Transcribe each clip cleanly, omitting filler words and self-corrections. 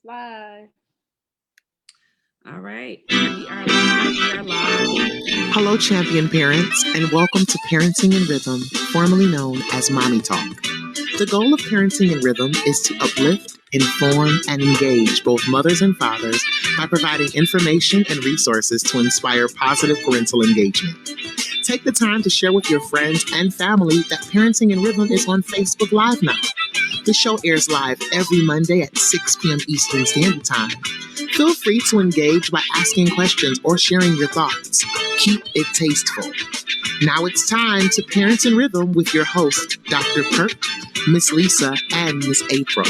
live. All right, we are live. We are live. Hello, champion parents, and welcome to Parenting in Rhythm, formerly known as Mommy Talk. The goal of Parenting in Rhythm is to uplift, inform, and engage both mothers and fathers by providing information and resources to inspire positive parental engagement. Take the time to share with your friends and family that Parenting in Rhythm is on Facebook Live now. The show airs live every Monday at 6 p.m. Eastern Standard Time. Feel free to engage by asking questions or sharing your thoughts. Keep it tasteful. Now it's time to Parents in Rhythm with your host, Dr. Perk, Miss Lisa, and Miss April.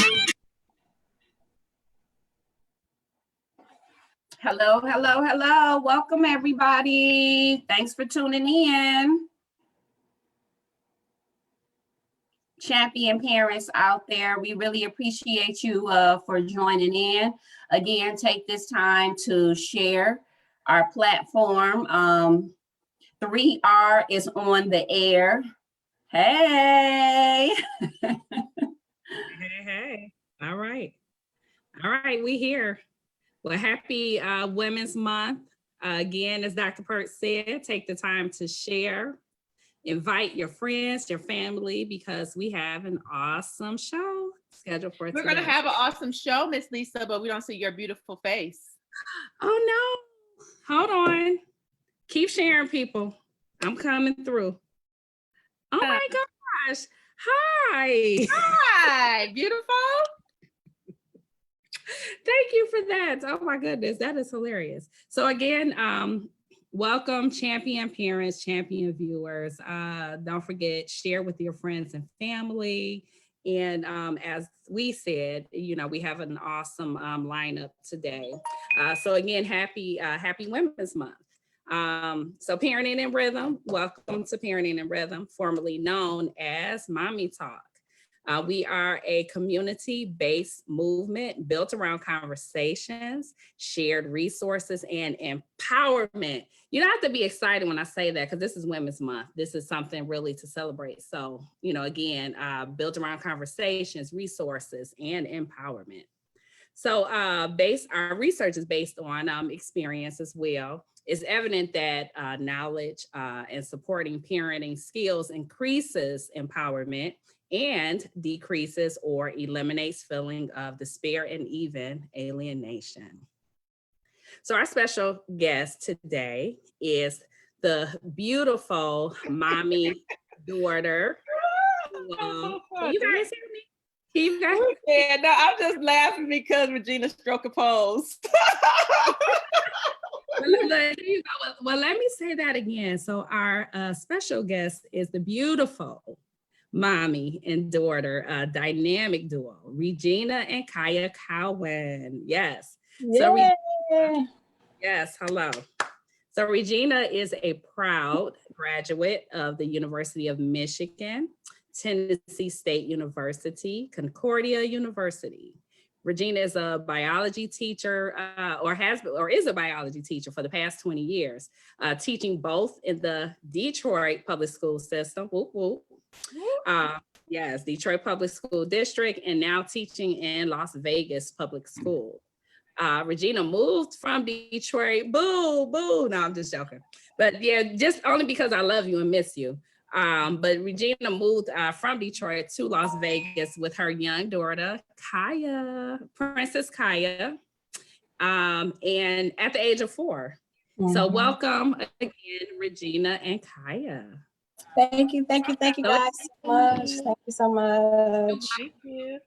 Hello, hello, hello. Welcome, everybody. Thanks for tuning in. Champion parents out there, we really appreciate you for joining in. Again, take this time to share our platform. 3R is on the air. Hey. Hey. All right, we here. Well, happy Women's Month. Again, as Dr. Perk said, take the time to share. Invite your friends, your family, because we have an awesome show scheduled for today. We're going to have an awesome show, Miss Lisa, but we don't see your beautiful face. Oh, no. Hold on. Keep sharing, people. I'm coming through. Oh, my gosh. Hi. Hi, beautiful. Thank you for that. Oh, my goodness. That is hilarious. So, again, welcome, champion parents, champion viewers. Don't forget, share with your friends and family. And as we said, we have an awesome lineup today. So again, happy Women's Month. So Parenting in Rhythm, welcome to Parenting in Rhythm, formerly known as Mommy Talk. We are a community-based movement built around conversations, shared resources, and empowerment. You don't have to be excited when I say that, because this is Women's Month. This is something really to celebrate. So, again, built around conversations, resources, and empowerment. So our research is based on experience as well. It's evident that knowledge and supporting parenting skills increases empowerment and decreases or eliminates feeling of despair and even alienation. So our special guest today is the beautiful mommy daughter. Can you guys hear me? Yeah, no, I'm just laughing because Regina struck a pose. Well, let me say that again. So our special guest is the beautiful mommy and daughter, dynamic duo, Regina and Kiya Cowan. Yes. Yeah. Yes, hello. So Regina is a proud graduate of the University of Michigan, Tennessee State University, Concordia University. Regina is a biology teacher or is a biology teacher for the past 20 years, teaching both in the Detroit public school system, whoop, whoop. Yes, Detroit Public School District, and now teaching in Las Vegas Public School. Regina moved from Detroit, boo. No, I'm just joking. But yeah, just only because I love you and miss you. But Regina moved from Detroit to Las Vegas with her young daughter, Kiya, Princess Kiya, and at the age of 4. Mm-hmm. So welcome again, Regina and Kiya. Thank you guys so much. Thank you so much. Thank you.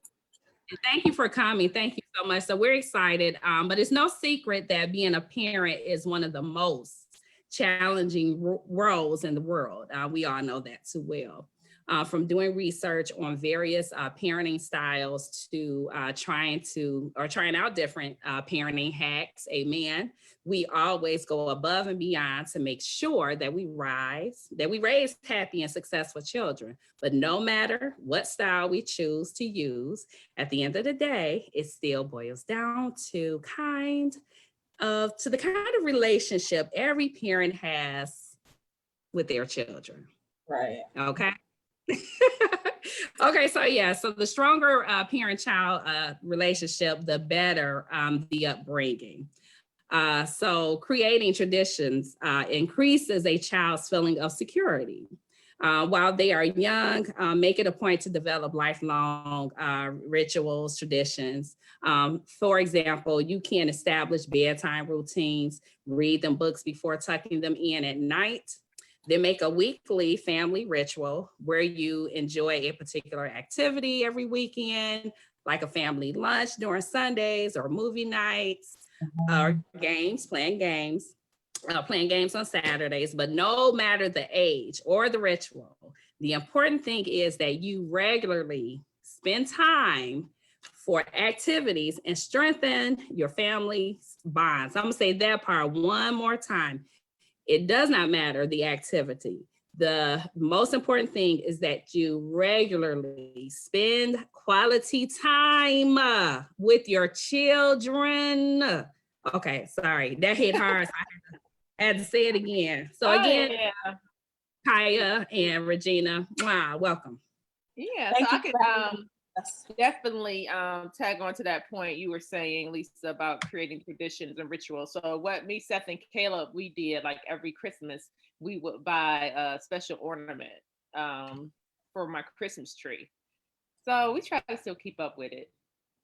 And thank you for coming. Thank you so much. So we're excited, but it's no secret that being a parent is one of the most challenging roles in the world. We all know that too well. From doing research on various parenting styles to trying out different parenting hacks, amen. We always go above and beyond to make sure that we raise happy and successful children. But no matter what style we choose to use, at the end of the day, it still boils down to the kind of relationship every parent has with their children. Right. Okay. Okay, so yeah, so the stronger parent-child relationship, the better the upbringing. So creating traditions increases a child's feeling of security. While they are young, make it a point to develop lifelong rituals, traditions. For example, you can establish bedtime routines, read them books before tucking them in at night. Then make a weekly family ritual where you enjoy a particular activity every weekend, like a family lunch during Sundays or movie nights, or games, playing games on Saturdays. But no matter the age or the ritual, the important thing is that you regularly spend time for activities and strengthen your family's bonds. I'm gonna say that part one more time. It does not matter the activity. The most important thing is that you regularly spend quality time with your children. Okay, sorry, that hit hard. So I had to say it again. So again, Kiya and Regina, wow, welcome. Yeah, Thank so you I could definitely tag on to that point you were saying, Lisa, about creating traditions and rituals. So what me, Seth, and Caleb, we did, like every Christmas, we would buy a special ornament for my Christmas tree. So we try to still keep up with it.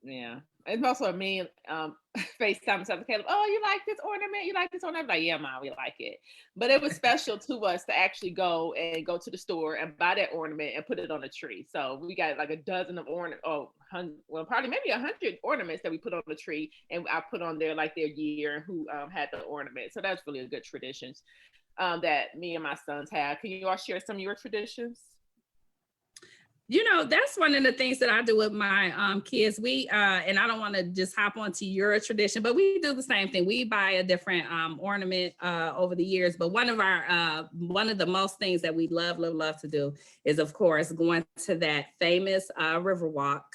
Yeah. It's also me FaceTime Seth and Caleb. Oh, you like this ornament? You like this ornament? I'm like, yeah, Mom, we like it. But it was special to us to actually go to the store and buy that ornament and put it on a tree. So we got like a dozen of probably maybe 100 ornaments that we put on the tree, and I put on there like their year and who had the ornament. So that's really a good traditions that me and my sons have. Can you all share some of your traditions? You know, that's one of the things that I do with my kids. We, and I don't want to just hop onto your tradition, but we do the same thing. We buy a different ornament over the years. But one of the most things that we love to do is, of course, going to that famous river walk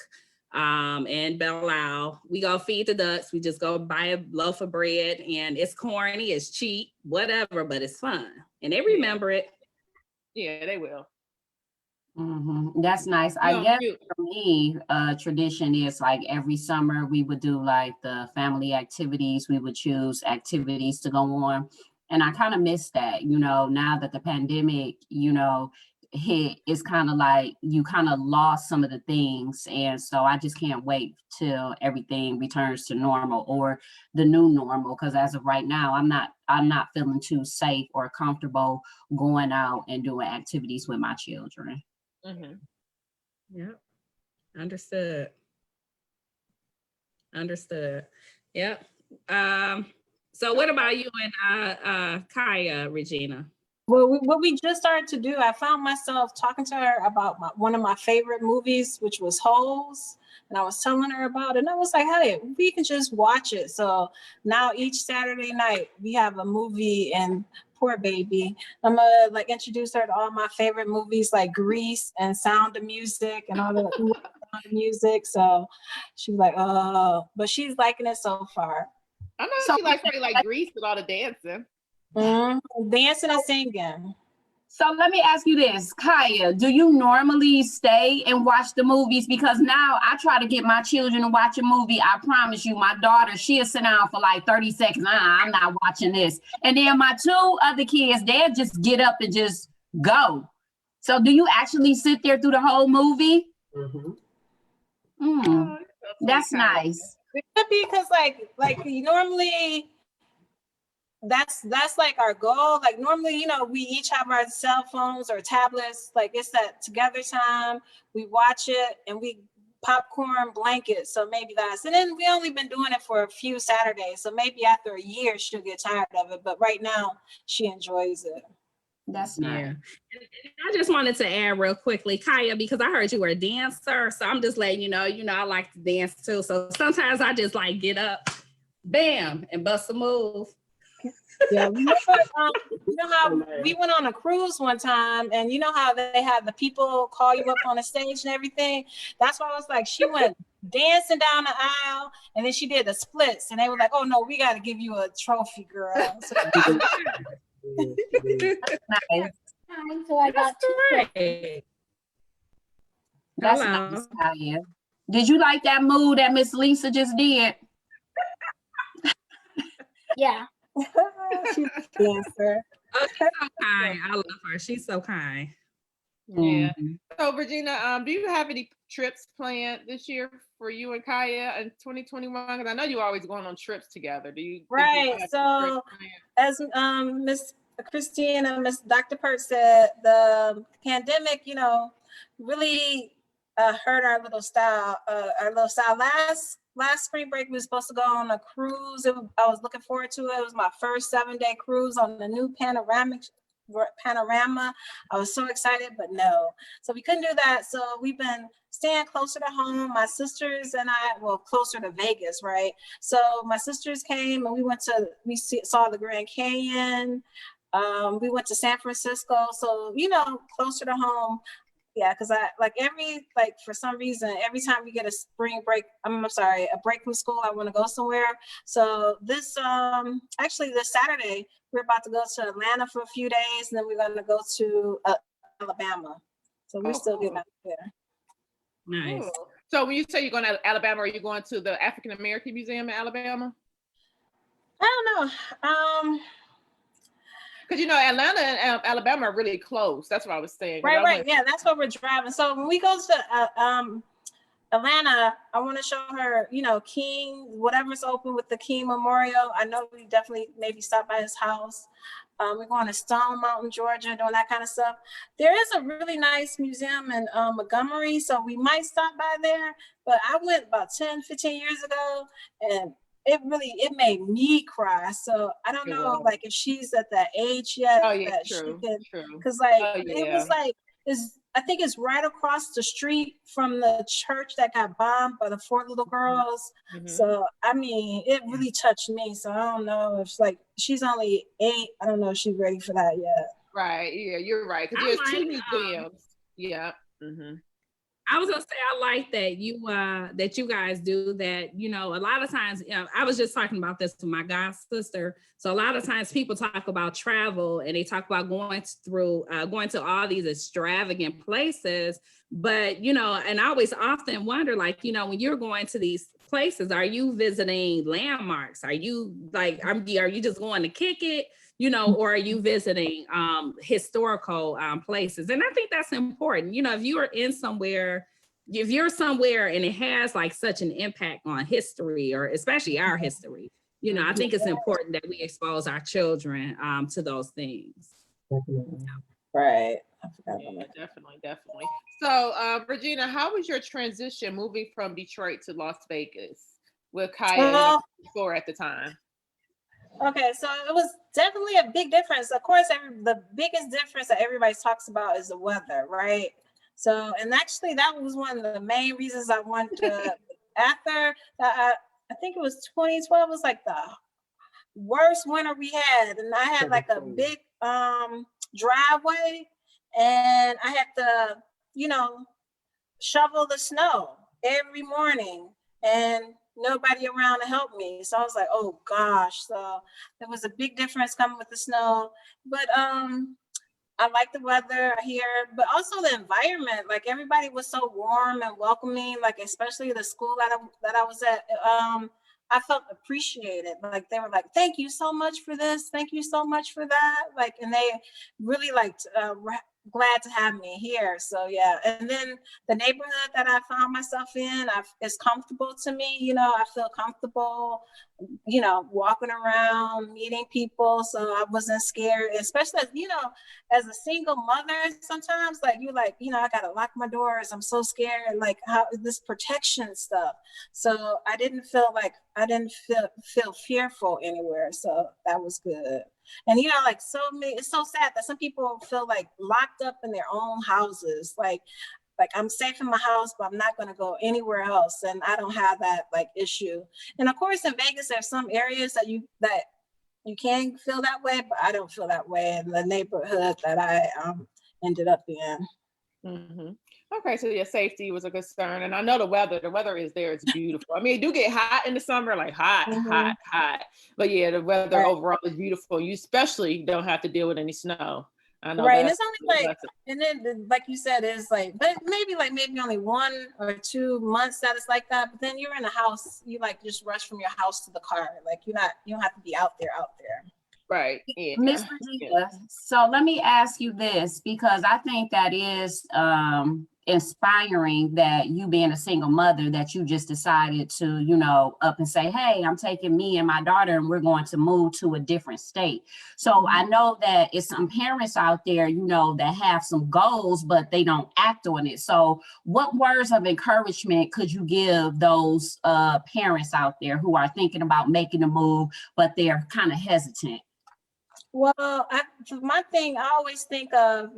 in Belle Isle. We go feed the ducks. We just go buy a loaf of bread, and it's corny, it's cheap, whatever, but it's fun. And they remember it. Yeah, they will. Mm-hmm. That's nice. I guess for me, tradition is like every summer we would do like the family activities. We would choose activities to go on. And I kind of miss that, now that the pandemic, hit, it's kind of like you kind of lost some of the things. And so I just can't wait till everything returns to normal or the new normal. Because as of right now, I'm not feeling too safe or comfortable going out and doing activities with my children. Mm-hmm. Yep. Understood. Yep. So what about you and Kiya, Regina? Well, what we just started to do, I found myself talking to her about one of my favorite movies, which was Holes. And I was telling her about it. And I was like, hey, we can just watch it. So now each Saturday night, we have a movie, and poor baby, I'm gonna like introduce her to all my favorite movies like Grease and Sound of Music and all the Sound of Music. So she was like, oh, but she's liking it so far. I know she likes probably like Grease with all the dancing. Dancing and singing. So let me ask you this, Kiya, do you normally stay and watch the movies? Because now I try to get my children to watch a movie. I promise you, my daughter, she'll sit down for like 30 seconds. I'm not watching this. And then my two other kids, they'll just get up and just go. So do you actually sit there through the whole movie? Mm-hmm. That's nice. It could be because like normally that's like our goal. Like normally, we each have our cell phones or tablets. Like it's that together time. We watch it and we popcorn blanket. So maybe that's, and then we only been doing it for a few Saturdays. So maybe after a year she'll get tired of it. But right now she enjoys it. That's nice. Yeah. And I just wanted to add real quickly, Kiya, because I heard you were a dancer. So I'm just letting you know, I like to dance too. So sometimes I just like get up, bam, and bust a move. Yeah, remember, you know how we went on a cruise one time, and you know how they have the people call you up on the stage and everything? That's why I was like, she went dancing down the aisle, and then she did the splits, and they were like, oh no, we got to give you a trophy, girl. So, nice. So I got great. That's Hello. nice, Kaya. Did you like that move that Miss Lisa just did? Yeah. She's a dancer. Oh, she's so kind. I love her. She's so kind. Yeah. Mhm. So Regina, do you have any trips planned this year for you and Kaya in 2021? Because I know you're always going on trips together. Do you think Right. you have So trips planned? as Miss Christine and Miss Dr. Pert said, the pandemic, really hurt our little style. Last spring break, we were supposed to go on a cruise. I was looking forward to it. It was my first 7-day cruise on the new panorama. I was so excited, but no. So we couldn't do that. So we've been staying closer to home. My sisters and I, well, closer to Vegas, right? So my sisters came and saw the Grand Canyon. We went to San Francisco. So, closer to home. Yeah, because for some reason, every time we get a spring break, a break from school, I want to go somewhere. So this Saturday, we're about to go to Atlanta for a few days, and then we're going to go to Alabama. So we're still getting out there. Nice. Cool. So when you say you're going to Alabama, are you going to the African American Museum in Alabama? I don't know. Because Atlanta and Alabama are really close. That's what I was saying. Right. Yeah, that's what we're driving. So when we go to Atlanta, I want to show her, King, whatever's open with the King Memorial. I know we definitely maybe stop by his house. We're going to Stone Mountain, Georgia, doing that kind of stuff. There is a really nice museum in Montgomery, so we might stop by there. But I went about 10, 15 years ago, and it made me cry. So I don't know, if she's at that age yet that true, she could, true. because it was I think it's right across the street from the church that got bombed by the 4 little girls. Mm-hmm. So it really touched me. So I don't know if she's only 8. I don't know if she's ready for that yet. Right. Yeah, you're right. Because there's 2 museums. Yeah. Mm-hmm. I was gonna say I like that you guys do that. A lot of times, I was just talking about this to my god sister. So a lot of times people talk about travel and they talk about going to all these extravagant places. But and I always often wonder, when you're going to these places, are you visiting landmarks? Are you are you just going to kick it? Or are you visiting historical places? And I think that's important. If you're somewhere and it has such an impact on history, or especially our history, I think it's important that we expose our children to those things. Right. Yeah, definitely. So, Regina, how was your transition moving from Detroit to Las Vegas with Kaya at the time? Okay, so it was definitely a big difference. Of course, the biggest difference that everybody talks about is the weather, right? So, and actually, that was one of the main reasons I wanted to. After I think it was 2012, was the worst winter we had, and I had a big driveway, and I had to, shovel the snow every morning, and nobody around to help me. So I was like, oh gosh. So there was a big difference coming with the snow. But I like the weather here, but also the environment. Everybody was so warm and welcoming, especially the school that I was at. I felt appreciated. They were like, thank you so much for this. Thank you so much for that. And they really glad to have me here. So yeah. And then the neighborhood that I found myself in is comfortable to me. I feel comfortable, walking around, meeting people. So I wasn't scared, especially as a single mother, sometimes I gotta lock my doors. I'm so scared, how this protection stuff. So I didn't feel fearful anywhere. So that was good. And it's so sad that some people feel locked up in their own houses. I'm safe in my house, but I'm not going to go anywhere else. And I don't have that issue. And of course, in Vegas, there's some areas that you can feel that way, but I don't feel that way in the neighborhood that I ended up in. Mm-hmm. Okay, so your safety was a concern, and I know the weather is there. It's beautiful. It do get hot in the summer, hot. But yeah, the weather overall is beautiful. You especially don't have to deal with any snow. I know Right, and that's it's only like, and then like you said, it's like, but maybe only 1 or 2 months that it's like that. But then you're in a house, you like just rush from your house to the car, like you don't have to be out there. right. Yeah. Miss Regina, so let me ask you this, because I think that is inspiring, that you being a single mother, that you just decided to, up and say, hey, I'm taking me and my daughter and we're going to move to a different state. So I know that it's some parents out there, that have some goals, but they don't act on it. So what words of encouragement could you give those parents out there who are thinking about making a move, but they're kind of hesitant? Well, my thing I always think of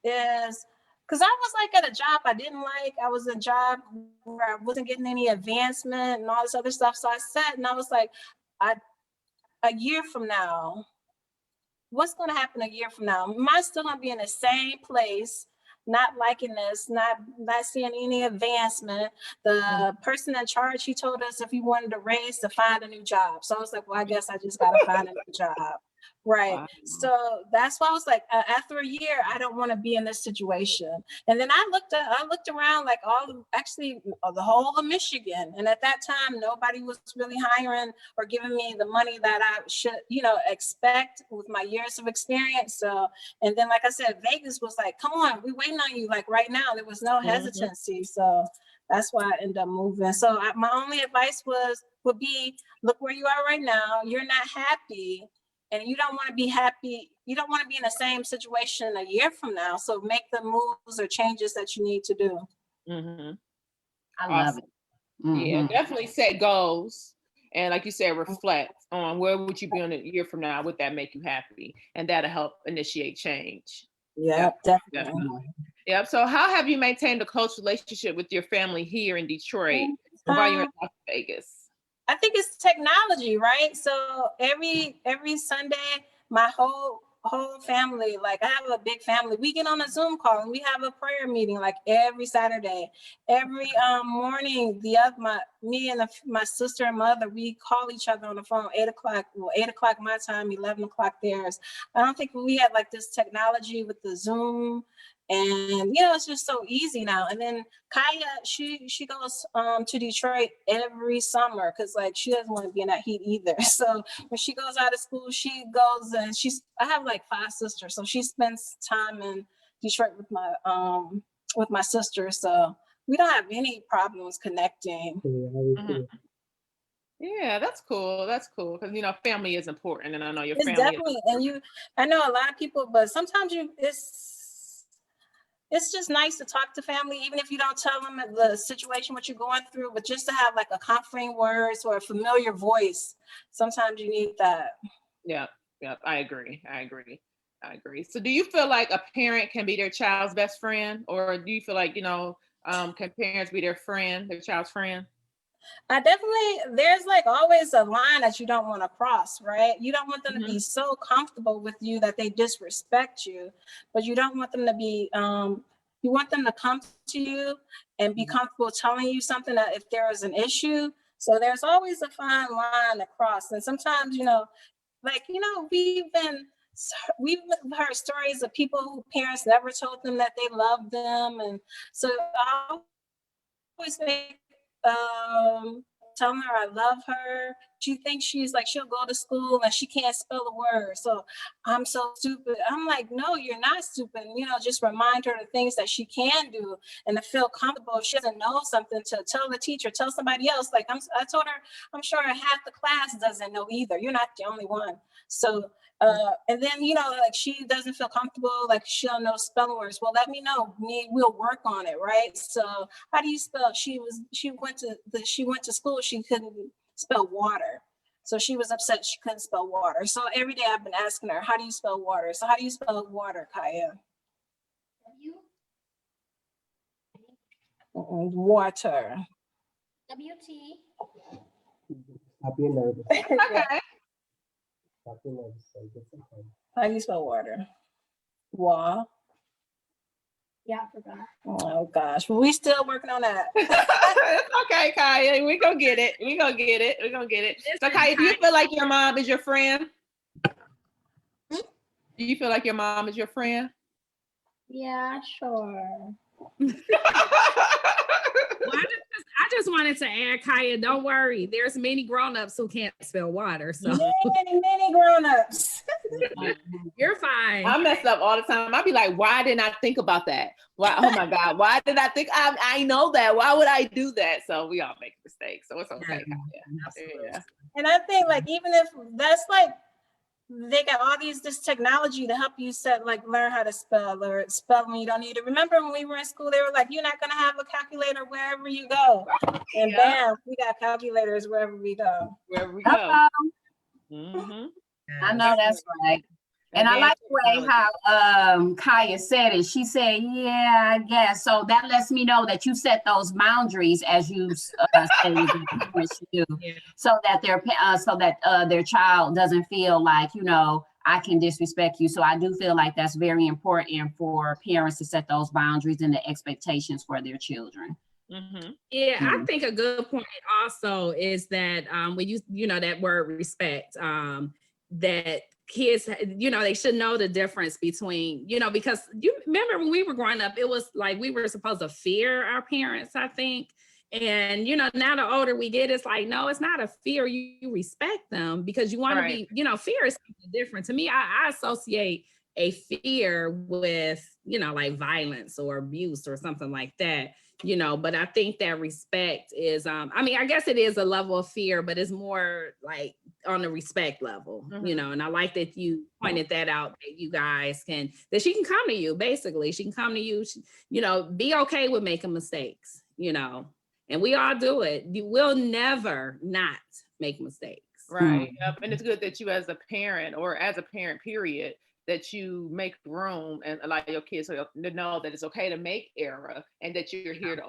is, because I was like at a job I didn't like. I was in a job where I wasn't getting any advancement and all this other stuff. So I sat and I was like, a year from now, what's going to happen a year from now? Am I still going to be in the same place, not liking this, not seeing any advancement? The person in charge, he told us if he wanted to raise, to find a new job. So I was like, well, I guess I just got to find a new job. Right. Wow. So that's why I was like, after a year, I don't want to be in this situation. And then I looked around like the whole of Michigan. And at that time, nobody was really hiring or giving me the money that I should, expect with my years of experience. So, and then, like I said, Vegas was like, come on, we're waiting on you. Like right now, there was no hesitancy. So that's why I ended up moving. So my only advice would be, look where you are right now. You're not happy. And you don't want to be happy. You don't want to be in the same situation a year from now. So make the moves or changes that you need to do. Mm-hmm. I love it. Mm-hmm. Yeah, definitely set goals. And like you said, reflect on where would you be in a year from now? Would that make you happy? And that'll help initiate change. Yeah, definitely. Yep. So how have you maintained a close relationship with your family here in Detroit while you're in Las Vegas? I think it's technology, right? So every Sunday, my whole family, like I have a big family, we get on a Zoom call and we have a prayer meeting like every Saturday. Every morning, me and my sister and mother, we call each other on the phone, 8 o'clock my time, 11 o'clock theirs. I don't think we had like this technology with the Zoom. And it's just so easy now. And then Kaya, she goes to Detroit every summer because like she doesn't want to be in that heat either. So when she goes out of school, she goes and I have like 5 sisters, so she spends time in Detroit with my sister. So we don't have any problems connecting. Mm-hmm. Yeah, that's cool. That's cool because family is important, and I know your family. Definitely, and I know a lot of people, but sometimes it's just nice to talk to family, even if you don't tell them the situation, what you're going through, but just to have like a comforting words or a familiar voice. Sometimes you need that. Yeah, I agree. So do you feel like a parent can be their child's best friend, or do you feel like, can parents be their child's friend? There's like always a line that you don't want to cross, right? You don't want them to be so comfortable with you that they disrespect you, but you don't want them to be, you want them to come to you and be comfortable telling you something that if there is an issue. So there's always a fine line to cross. And sometimes, we've heard stories of people who parents never told them that they loved them. And so I always make, telling her I love her. She thinks she'll go to school and she can't spell a word. So I'm so stupid. I'm like, no, you're not stupid. Just remind her the things that she can do and to feel comfortable. If she doesn't know something, to tell the teacher, tell somebody else. Like I told her, I'm sure half the class doesn't know either. You're not the only one. So and then, like she doesn't feel comfortable, like she don't know spelling words. Well, let me know. We'll work on it, right? So how do you spell? She went to school, she couldn't spell water. So she was upset she couldn't spell water. So every day I've been asking her, how do you spell water? So how do you spell water, Kaya? Water. W-T. Stop being nervous. Okay. Stop being nervous. How do you spell water? Wa. Yeah, I forgot. Oh gosh, well, we still working on that. Okay, Kaya, we gonna get it. So Kaya, do you feel like your mom is your friend? Do you feel like your mom is your friend? Yeah, sure. Well, I just wanted to add, Kaya, don't worry. There's many grown-ups who can't spell water. So Many grown-ups. you're fine. I mess up all the time. I'll be like, why didn't I think about that? Why? Oh my God. Why did I think I know that? Why would I do that? So we all make mistakes. So it's okay. Absolutely. And I think like, even if that's like, they got all this technology to help you learn how to spell or spell when you don't need it. Remember when we were in school, they were like, you're not gonna have a calculator wherever you go. And bam, we got calculators wherever we go. Wherever we go. Mm-hmm. I know that's right. And I like the way how Kaya said it. She said, yeah, I guess. So that lets me know that you set those boundaries as you say you do, so that their child doesn't feel like, I can disrespect you. So I do feel like that's very important for parents to set those boundaries and the expectations for their children. Mm-hmm. Yeah, I think a good point also is that when you know that word respect, that kids, they should know the difference between, because you remember when we were growing up, it was like we were supposed to fear our parents, I think. And, now the older we get, it's like, no, it's not a fear. You respect them because you want to be, fear is something different. To me, I associate a fear with, like violence or abuse or something like that. But I think that respect is, I guess it is a level of fear, but it's more like on the respect level, and I like that you pointed that out, that you guys that she can come to you, basically. She can come to you, be okay with making mistakes, and we all do it. You will never not make mistakes. Right. Yep. And it's good that you as a parent or as a parent, period, that you make room and allow your kids to know that it's okay to make error and that you're here to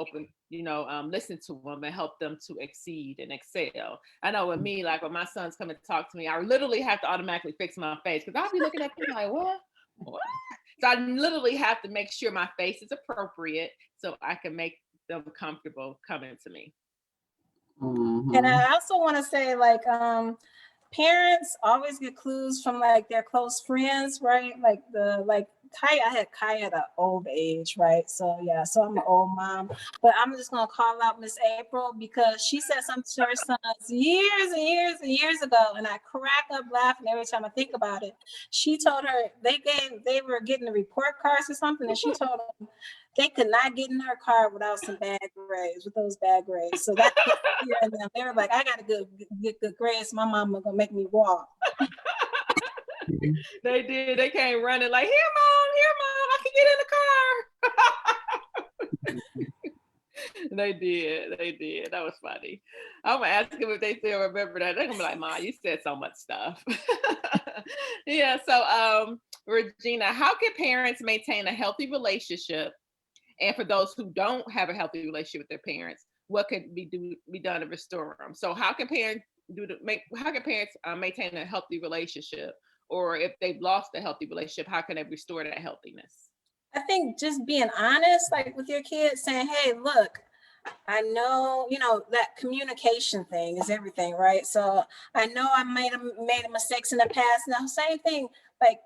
listen to them and help them to exceed and excel. I know with me, like when my sons come and talk to me, I literally have to automatically fix my face because I'll be looking at them like, what? So I literally have to make sure my face is appropriate so I can make them comfortable coming to me. Mm-hmm. And I also want to say, like, parents always get clues from like their close friends, right? Like Kaya, I had Kaya at an old age, right? So yeah, so I'm an old mom, but I'm just gonna call out Miss April because she said something to her sons years and years and years ago, and I crack up laughing every time I think about it. She told her they were getting the report cards or something, and she told them they could not get in her car without some bad grades, with those bad grades. So that's fear in them. They were like, I gotta get good grades. My mama gonna make me walk. They did. They came running like, here, mom, I can get in the car. They did. That was funny. I'm gonna ask them if they still remember that. They're gonna be like, Mom, you said so much stuff. Yeah. So, Regina, how can parents maintain a healthy relationship? And for those who don't have a healthy relationship with their parents, what could be done to restore them? So how can parents maintain a healthy relationship? Or if they've lost a healthy relationship, how can they restore that healthiness? I think just being honest, like with your kids, saying, hey, look, I know, that communication thing is everything, right? So I know I made mistakes in the past. Now, same thing, like,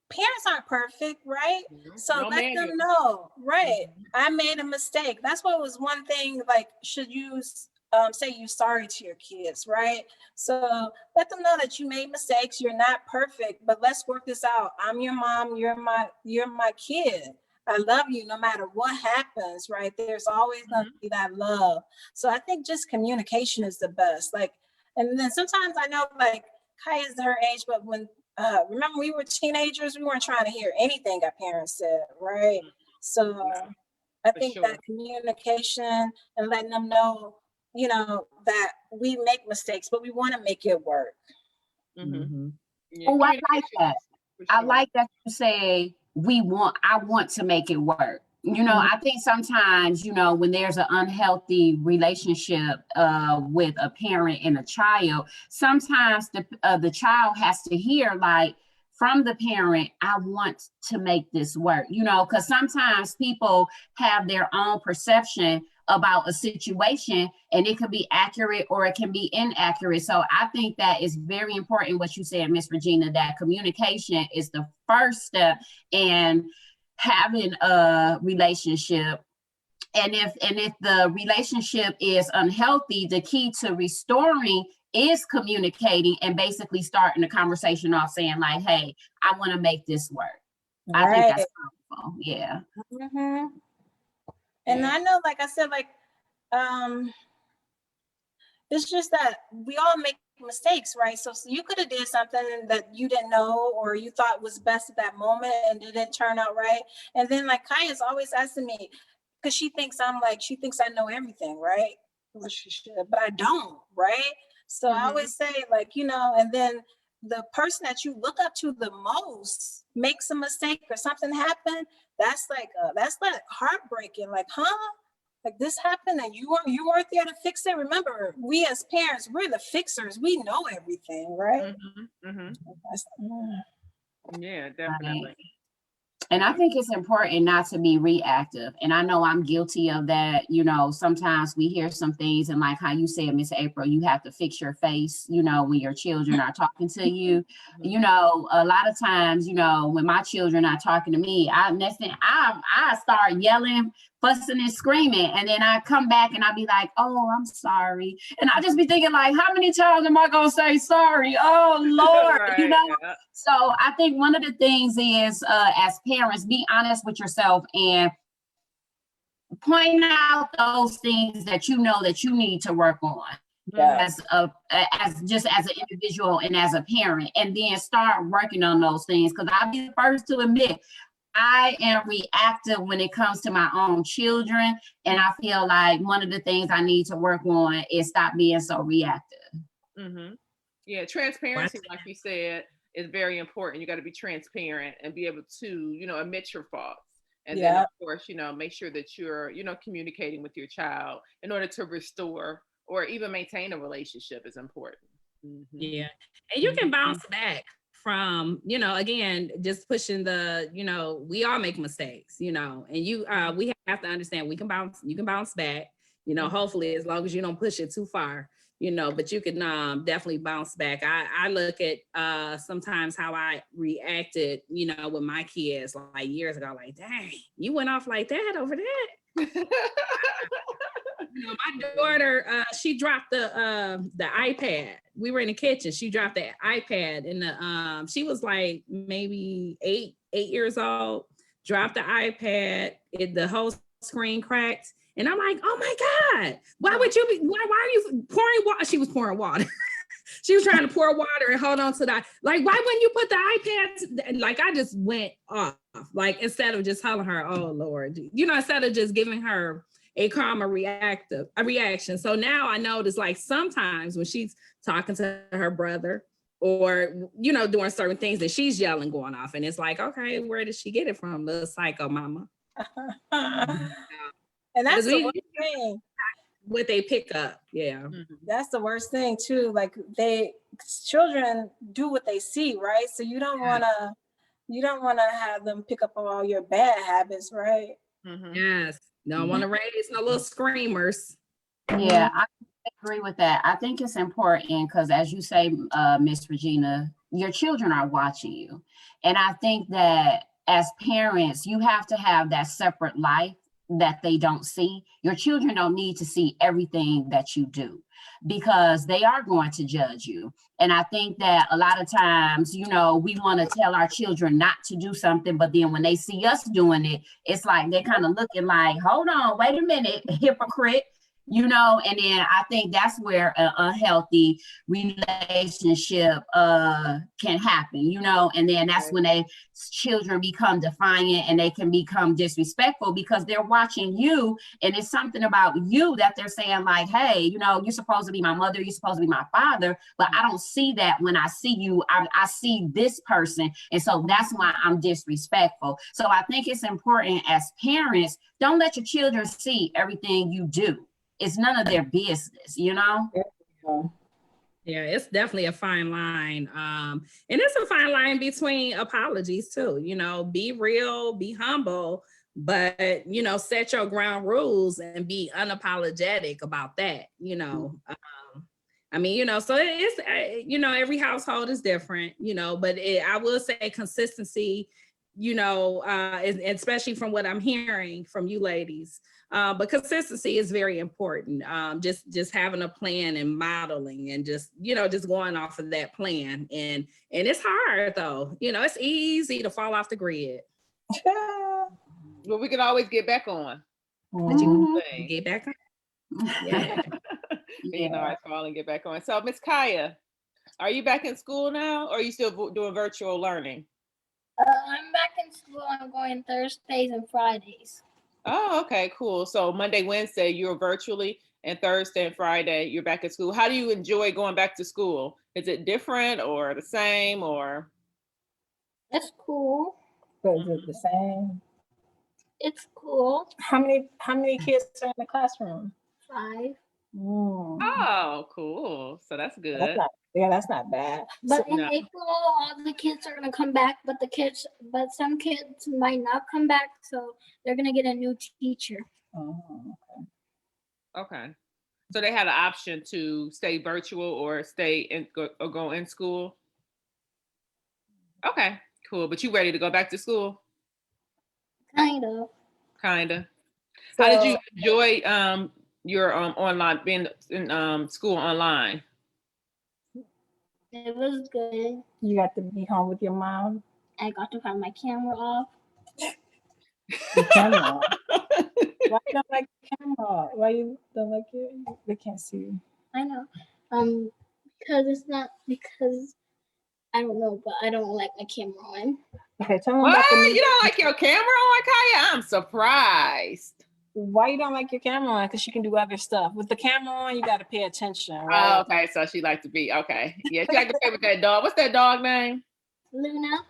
parents aren't perfect, right? So let them know, right? I made a mistake. That's what was one thing, like, should you say you're sorry to your kids, right? So let them know that you made mistakes. You're not perfect, but let's work this out. I'm your mom. You're my kid. I love you no matter what happens, right? There's always going to be that love. So I think just communication is the best. Like, and then sometimes I know, like, Kaya's her age, but when remember we were teenagers, we weren't trying to hear anything our parents said, right? So I think that communication and letting them know, that we make mistakes, but we want to make it work. Mm-hmm. Yeah. Oh, I like that. Sure. I like that you say I want to make it work. I think sometimes, when there's an unhealthy relationship with a parent and a child, sometimes the child has to hear, like, from the parent, I want to make this work, because sometimes people have their own perception about a situation, and it could be accurate or it can be inaccurate. So I think that is very important what you said, Miss Regina, that communication is the first step in having a relationship. And if the relationship is unhealthy, the key to restoring is communicating and basically starting the conversation off saying like, hey, I want to make this work. I think that's powerful. Yeah. Mm-hmm. And I know, like I said, like, it's just that we all make mistakes, right? So you could have did something that you didn't know or you thought was best at that moment and it didn't turn out right. And then like Kaya's always asking me, because she thinks I know everything, right? Well, she should, but I don't, right? So I always say like, and then the person that you look up to the most makes a mistake or something happen. That's like heartbreaking. Like, huh? Like this happened and you weren't there to fix it. Remember, we as parents, we're the fixers. We know everything, right? Yeah, definitely. Right. And I think it's important not to be reactive. And I know I'm guilty of that. Sometimes we hear some things and like how you said, Miss April, you have to fix your face, when your children are talking to you. A lot of times, when my children are talking to me, I start yelling, fussing and screaming. And then I come back and I be like, oh, I'm sorry. And I just be thinking like, how many times am I going to say sorry? Oh, Lord, Right, yeah. So I think one of the things is as parents, be honest with yourself and point out those things that you know that you need to work on. As just as an individual and as a parent, and then start working on those things. Because I'll be the first to admit, I am reactive when it comes to my own children. And I feel like one of the things I need to work on is stop being so reactive. Yeah, transparency, like you said, is very important. You got to be transparent and be able to, admit your faults. And then, of course, make sure that you're, communicating with your child in order to restore or even maintain a relationship is important. Yeah. And you can bounce back from, again, just pushing we all make mistakes, and we have to understand you can bounce back, hopefully as long as you don't push it too far, but you can definitely bounce back. I look at sometimes how I reacted, with my kids like years ago, like, dang, you went off like that over that. My daughter, she dropped the iPad. We were in the kitchen. She dropped the iPad and she was like maybe 8 years old, dropped the iPad, the whole screen cracked. And I'm like, oh my God, why are you pouring water? She was pouring water. She was trying to pour water and hold on to that. Like, why wouldn't you put the iPad? Like, I just went off. Like, instead of just telling her, oh Lord, instead of just giving her a calmer reaction. So now I notice like sometimes when she's talking to her brother or, doing certain things that she's yelling, going off. And it's like, okay, where did she get it from? Little psycho mama. And that's the worst thing. What they pick up. Yeah. That's the worst thing too. Like children do what they see, right? So you don't want to have them pick up on all your bad habits, right? Yes. Don't want to raise no little screamers. Yeah, I agree with that. I think it's important because as you say, Miss Regina, your children are watching you. And I think that as parents, you have to have that separate life that they don't see. Your children don't need to see everything that you do because they are going to judge you. And I think that a lot of times, we want to tell our children not to do something, but then when they see us doing it, it's like they're kind of looking like, hold on, wait a minute, hypocrite. And then I think that's where an unhealthy relationship can happen, and then that's when children become defiant and they can become disrespectful because they're watching you and it's something about you that they're saying like, hey, you're supposed to be my mother, you're supposed to be my father, but I don't see that when I see you. I see this person, and so that's why I'm disrespectful. So I think it's important as parents, don't let your children see everything you do. It's none of their business, Yeah, it's definitely a fine line. And it's a fine line between apologies too, be real, be humble, but set your ground rules and be unapologetic about that. I mean, so it's every household is different, but I will say consistency, especially from what I'm hearing from you ladies. But consistency is very important. Just having a plan and modeling and just going off of that plan. And it's hard though. It's easy to fall off the grid. Well, we can always get back on. But you can get back on. Yeah. I fall and get back on. So Miss Kiya, are you back in school now, or are you still doing virtual learning? I'm back in school. I'm going Thursdays and Fridays. Oh, okay, cool. So Monday, Wednesday, you're virtually, and Thursday and Friday, you're back at school. How do you enjoy going back to school? Is it different or the same, or? It's cool. But is it the same? It's cool. How many kids are in the classroom? 5. Oh, cool. So that's good. That's not bad. But in April, all the kids are gonna come back, but some kids might not come back, so they're gonna get a new teacher. Okay. So they had an option to stay virtual or stay in or go in school. Okay, cool. But you ready to go back to school? Kinda. So, how did you enjoy your online being in school online? It was good. You got to be home with your mom. I got to have my camera off. The camera. Why you don't like the camera? Why you don't like it? They can't see you. I know. Because I don't know, but I don't like my camera on. Okay, tell them what? About You don't like your camera on, Kiya? I'm surprised. Why you don't like your camera on? Because you can do other stuff. With the camera on, you got to pay attention, right? Oh, okay. So she liked to be, okay. Yeah, she liked to play with that dog. What's that dog name? Luna.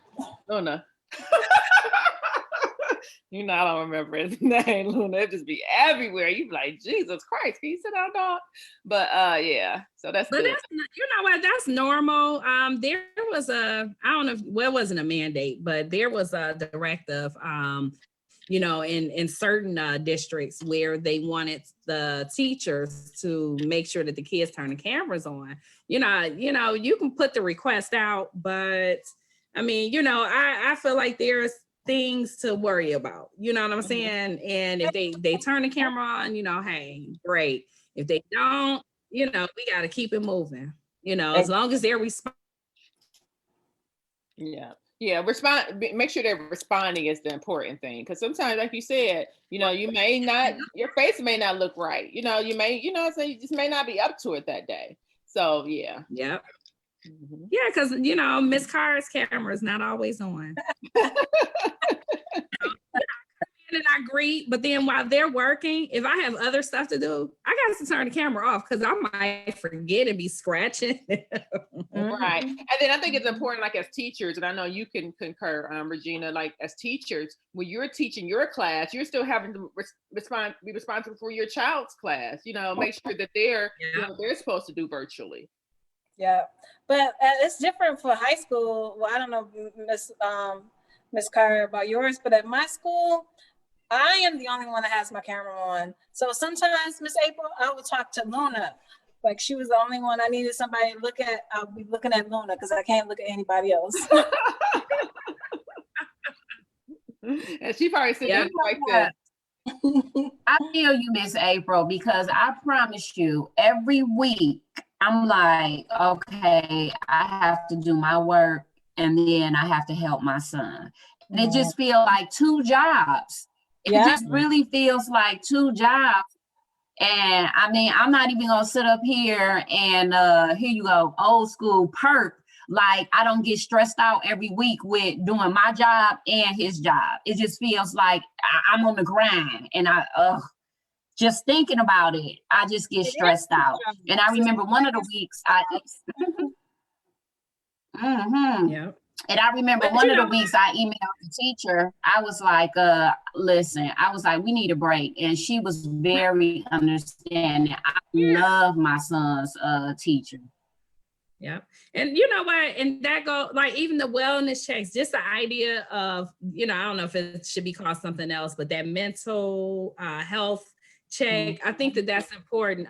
I don't remember his name, Luna. It just be everywhere. You be like, Jesus Christ, can you sit down, dog? But yeah, so that's good. That's, what? That's normal. There was I don't know, well, it wasn't a mandate, but there was a directive, in certain districts where they wanted the teachers to make sure that the kids turn the cameras on. You can put the request out, but I mean, I feel like there's things to worry about. You know what I'm saying? And if they turn the camera on, hey, great. If they don't, we got to keep it moving. As long as they're responding. Yeah, make sure they're responding is the important thing. Because sometimes, like you said, you may not, your face may not look right. You just may not be up to it that day. So yeah. Yep. Mm-hmm. Yeah, because Miss Carr's camera is not always on. And I greet, but then while they're working, if I have other stuff to do, I got to turn the camera off because I might forget and be scratching. Right. And then I think it's important, like as teachers, and I know you can concur, Regina, like as teachers, when you're teaching your class, you're still having to be responsible for your child's class, make sure that they're they're supposed to do virtually. Yeah, but it's different for high school. Well, I don't know, Miss Carr, about yours, but at my school, I am the only one that has my camera on. So sometimes, Miss April, I would talk to Luna. Like she was the only one I needed somebody to look at. I'll be looking at Luna because I can't look at anybody else. And she probably said like that. I feel you, Miss April, because I promise you, every week I'm like, okay, I have to do my work and then I have to help my son. And it just feels like 2 jobs. It just really feels like 2 jobs. And I mean, I'm not even gonna sit up here and here you go, old school perk. Like I don't get stressed out every week with doing my job and his job. It just feels like I'm on the grind and just thinking about it, I just get stressed out. And I remember one of the weeks And I remember one of the weeks I emailed the teacher. I was like, listen, we need a break. And she was very understanding. I love my son's teacher. Yeah. And you know what? And that go like even the wellness checks, just the idea of, I don't know if it should be called something else, but that mental health check, I think that that's important.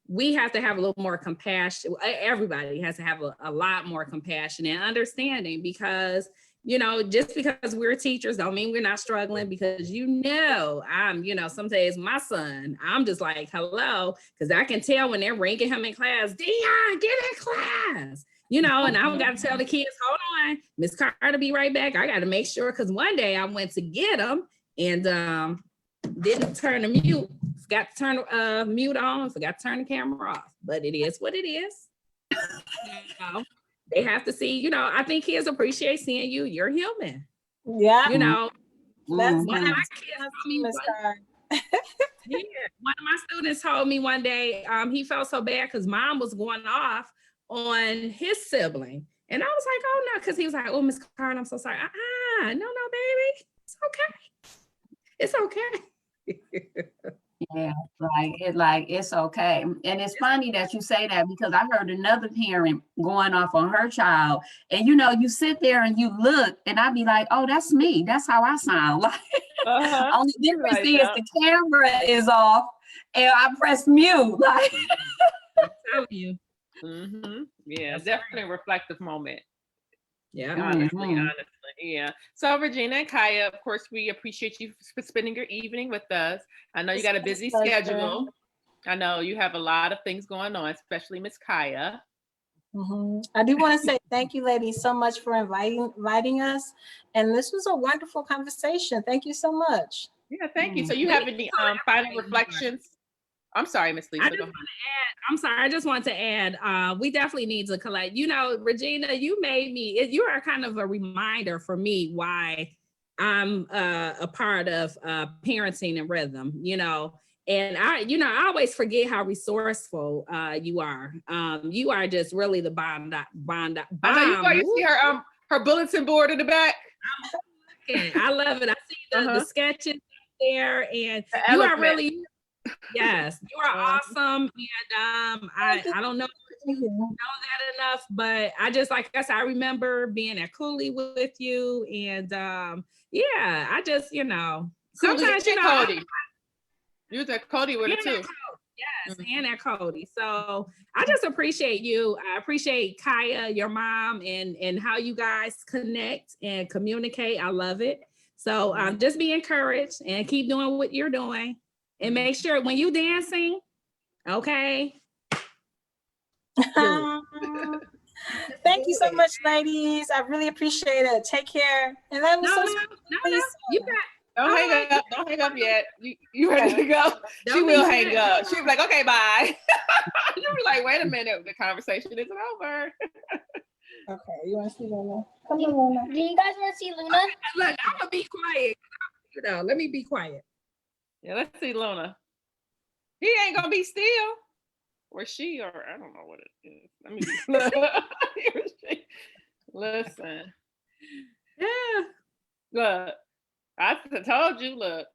We have to have a little more compassion. Everybody has to have a lot more compassion and understanding because just because we're teachers don't mean we're not struggling because I'm, some days my son, I'm just like, hello, because I can tell when they're ranking him in class, Dion, get in class, and I got to tell the kids, hold on, Miss Carter, be right back. I got to make sure, because one day I went to get him and didn't turn the mute, forgot to turn mute on, forgot to turn the camera off, but it is what it is. They have to see, I think kids appreciate seeing you. You're human. Yeah. One of my kids told me one of my students told me one day he felt so bad because mom was going off on his sibling. And I was like, oh no, because he was like, oh, Miss Carter, I'm so sorry. No, baby. It's okay. It's okay. Yeah, it's okay. And it's funny that you say that because I heard another parent going off on her child, and you sit there and you look, and I'd be like, oh, that's me. That's how I sound. Like only difference is the camera is off and I press mute. Like I'm telling you. Yeah, that's definitely a reflective moment. Yeah. Honestly. Yeah. So Regina and Kiya, of course, we appreciate you for spending your evening with us. I know you got a busy schedule. I know you have a lot of things going on, especially Miss Kiya. I do want to say thank you, ladies, so much for inviting us. And this was a wonderful conversation. Thank you so much. Yeah, thank you. So you have any final reflections? I'm sorry, Miss Lisa. I just want to add, we definitely need to collect. Regina, you are kind of a reminder for me why I'm a part of Parenting in Rhythm, and I always forget how resourceful you are. You are just really the bomb. I know you see her bulletin board in the back. I love it. I see the sketches there, and you are really. Yes, you are awesome, and I don't know that enough, but I just like I said, I remember being at Cooley with you, and I just sometimes Cody. You was at Cody with it too. Yes, and at Cody. So I just appreciate you. I appreciate Kiya, your mom, and how you guys connect and communicate. I love it. So just be encouraged and keep doing what you're doing. And make sure when you dancing, okay. Thank you so much, ladies. I really appreciate it. Take care. And that was no. You got. Don't hang up. Don't hang up yet. You ready to go? She will hang up. She'll be like, okay, bye. You'll be like, wait a minute. The conversation isn't over. Okay, you want to see Luna? Come on, Luna. Do you guys want to see Luna? Look, I'm gonna be quiet. Let me be quiet. Yeah, let's see Luna. He ain't gonna be still. Or she, or I don't know what it is. Let me listen. Yeah. Look, I told you, look.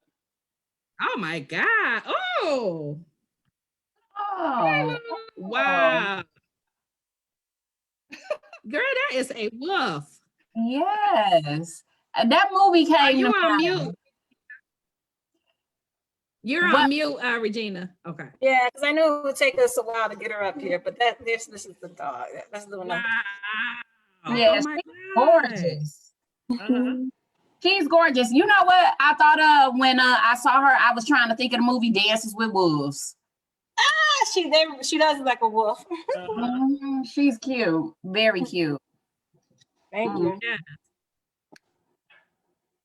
Oh my God. Oh. Oh. Wow. Girl, that is a wolf. Yes. That movie came. You on mute. You're on mute, Regina. Okay. Yeah, because I knew it would take us a while to get her up here, but this is the dog. That's the one. Wow. Yes, gorgeous. She's gorgeous. You know what I thought of when I saw her? I was trying to think of the movie Dances with Wolves. She does look like a wolf. She's cute. Very cute. Thank you.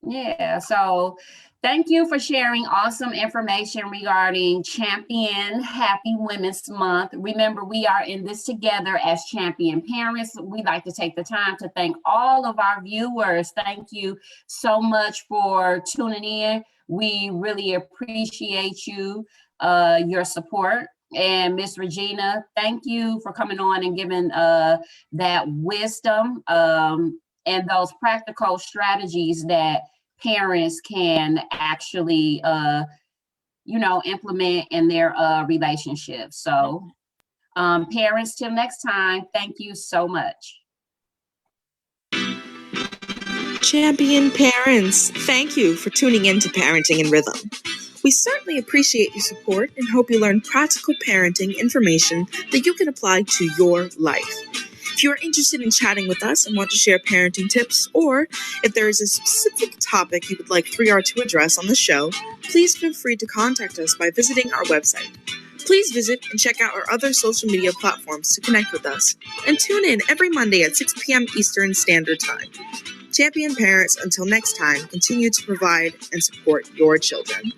Yeah, so thank you for sharing awesome information regarding Champion Happy Women's Month. Remember, we are in this together as champion parents. We'd like to take the time to thank all of our viewers. Thank you so much for tuning in. We really appreciate you, your support. And Miss Regina, thank you for coming on and giving that wisdom and those practical strategies that parents can actually, implement in their relationships. So Parents, till next time, thank you so much. Champion parents, thank you for tuning in to Parenting in Rhythm. We certainly appreciate your support and hope you learn practical parenting information that you can apply to your life. If you are interested in chatting with us and want to share parenting tips, or if there is a specific topic you would like 3R to address on the show, please feel free to contact us by visiting our website. Please visit and check out our other social media platforms to connect with us. And tune in every Monday at 6 p.m. Eastern Standard Time. Champion parents, until next time, continue to provide and support your children.